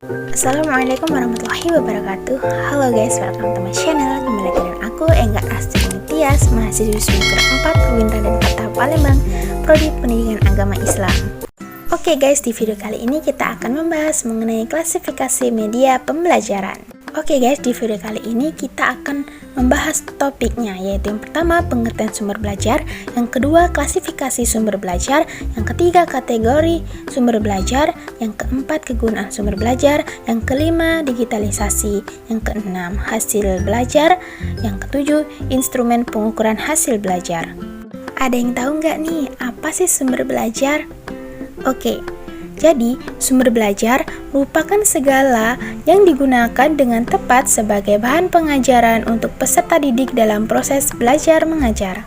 Assalamualaikum warahmatullahi wabarakatuh. Halo guys, welcome to my channel. Kembali lagi dengan aku Engga Astrid Tias, mahasiswi semester 4 UIN Raden Fatah Palembang, Prodi Pendidikan Agama Islam. Oke guys, di video kali ini kita akan membahas mengenai klasifikasi media pembelajaran. Oke guys, di video kali ini kita akan membahas topiknya, yaitu yang pertama pengertian sumber belajar, yang kedua klasifikasi sumber belajar, yang ketiga kategori sumber belajar, yang keempat kegunaan sumber belajar, yang kelima digitalisasi, yang keenam hasil belajar, yang ketujuh instrumen pengukuran hasil belajar. Ada yang tahu nggak nih apa sih sumber belajar? Oke, jadi sumber belajar merupakan segala yang digunakan dengan tepat sebagai bahan pengajaran untuk peserta didik dalam proses belajar mengajar.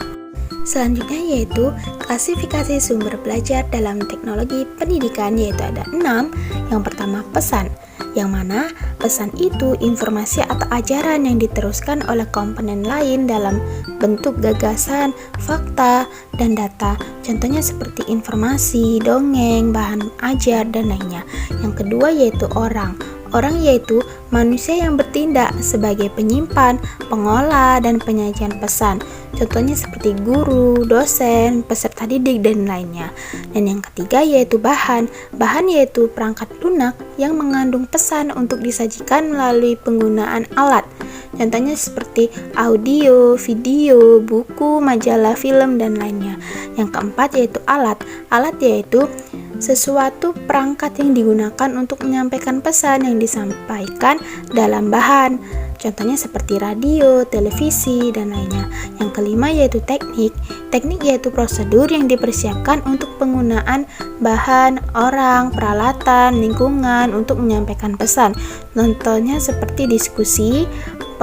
Selanjutnya yaitu klasifikasi sumber belajar dalam teknologi pendidikan, yaitu ada 6. Yang pertama pesan, yang mana pesan itu informasi atau ajaran yang diteruskan oleh komponen lain dalam bentuk gagasan, fakta, dan data. Contohnya seperti informasi, dongeng, bahan ajar, dan lainnya. Yang kedua yaitu orang. Orang yaitu manusia yang bertindak sebagai penyimpan, pengolah, dan penyajian pesan. Contohnya seperti guru, dosen, peserta didik, dan lainnya. Dan yang ketiga yaitu bahan. Bahan yaitu perangkat lunak yang mengandung pesan untuk disajikan melalui penggunaan alat. Contohnya seperti audio, video, buku, majalah, film, dan lainnya. Yang keempat yaitu alat. Alat yaitu sesuatu perangkat yang digunakan untuk menyampaikan pesan yang disampaikan dalam bahan. Contohnya seperti radio, televisi, dan lainnya. Yang kelima yaitu teknik. Teknik yaitu prosedur yang dipersiapkan untuk penggunaan bahan, orang, peralatan, lingkungan untuk menyampaikan pesan. Contohnya seperti diskusi,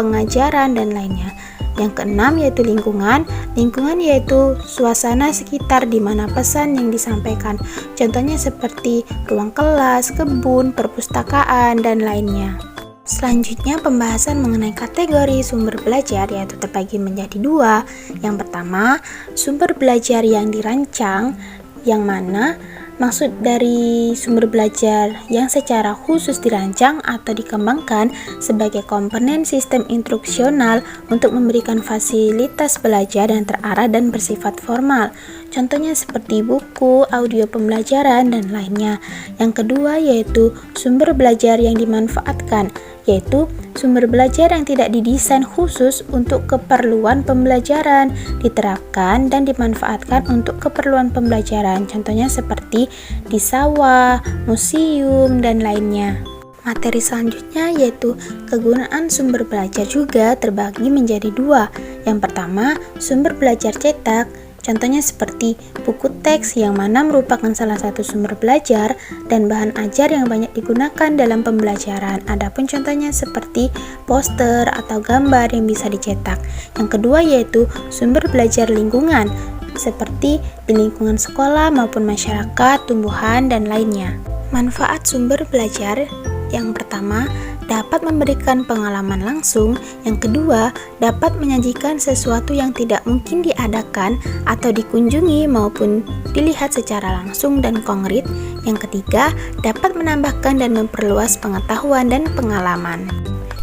pengajaran, dan lainnya. Yang keenam yaitu lingkungan. Lingkungan yaitu suasana sekitar di mana pesan yang disampaikan. Contohnya seperti ruang kelas, kebun, perpustakaan, dan lainnya. Selanjutnya pembahasan mengenai kategori sumber belajar, yaitu terbagi menjadi 2. Yang pertama, sumber belajar yang dirancang, yang mana maksud dari sumber belajar yang secara khusus dirancang atau dikembangkan sebagai komponen sistem instruksional untuk memberikan fasilitas belajar yang terarah dan bersifat formal. Contohnya seperti buku, audio pembelajaran, dan lainnya. Yang kedua yaitu sumber belajar yang dimanfaatkan, yaitu sumber belajar yang tidak didesain khusus untuk keperluan pembelajaran, diterapkan dan dimanfaatkan untuk keperluan pembelajaran. Contohnya seperti di sawah, museum, dan lainnya. Materi selanjutnya yaitu kegunaan sumber belajar juga terbagi menjadi 2. Yang pertama, sumber belajar cetak. Contohnya seperti buku teks yang mana merupakan salah satu sumber belajar dan bahan ajar yang banyak digunakan dalam pembelajaran. Adapun contohnya seperti poster atau gambar yang bisa dicetak. Yang kedua yaitu sumber belajar lingkungan, seperti di lingkungan sekolah maupun masyarakat, tumbuhan, dan lainnya. Manfaat sumber belajar yang pertama, dapat memberikan pengalaman langsung. Yang kedua, dapat menyajikan sesuatu yang tidak mungkin diadakan atau dikunjungi maupun dilihat secara langsung dan konkret. Yang ketiga, dapat menambahkan dan memperluas pengetahuan dan pengalaman.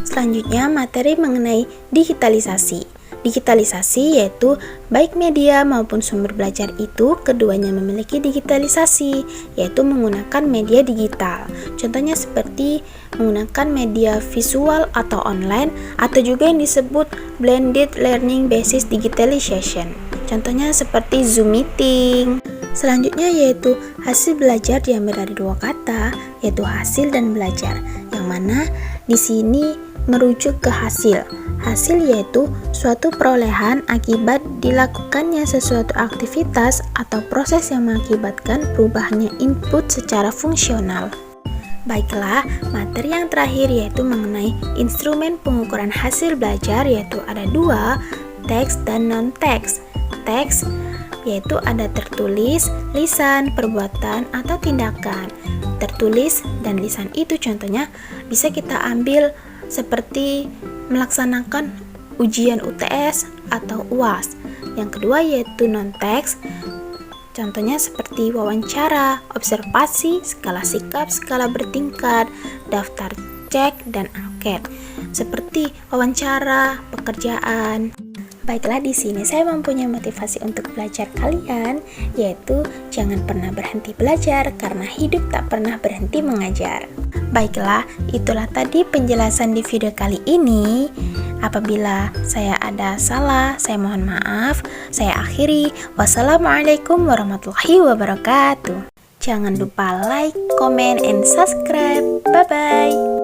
Selanjutnya, materi mengenai digitalisasi. Digitalisasi yaitu baik media maupun sumber belajar itu keduanya memiliki digitalisasi, yaitu menggunakan media digital. Contohnya seperti menggunakan media visual atau online, atau juga yang disebut blended learning basis digitalization. Contohnya seperti Zoom meeting. Selanjutnya yaitu hasil belajar diambil dari 2 kata, yaitu hasil dan belajar, yang mana di sini merujuk ke hasil. Hasil yaitu suatu perolehan akibat dilakukannya sesuatu aktivitas atau proses yang mengakibatkan perubahannya input secara fungsional. Baiklah, materi yang terakhir yaitu mengenai instrumen pengukuran hasil belajar, yaitu ada 2, teks dan non-teks. Teks yaitu ada tertulis, lisan, perbuatan, atau tindakan. Tertulis dan lisan itu contohnya bisa kita ambil seperti melaksanakan ujian UTS atau UAS. Yang kedua yaitu non-teks. Contohnya seperti wawancara, observasi, skala sikap, skala bertingkat, daftar cek, dan angket. Seperti wawancara, pekerjaan. Baiklah, di sini saya mempunyai motivasi untuk belajar kalian, yaitu jangan pernah berhenti belajar karena hidup tak pernah berhenti mengajar. Baiklah, itulah tadi penjelasan di video kali ini. Apabila saya ada salah, saya mohon maaf. Saya akhiri. Wassalamualaikum warahmatullahi wabarakatuh. Jangan lupa like, comment, and subscribe. Bye-bye.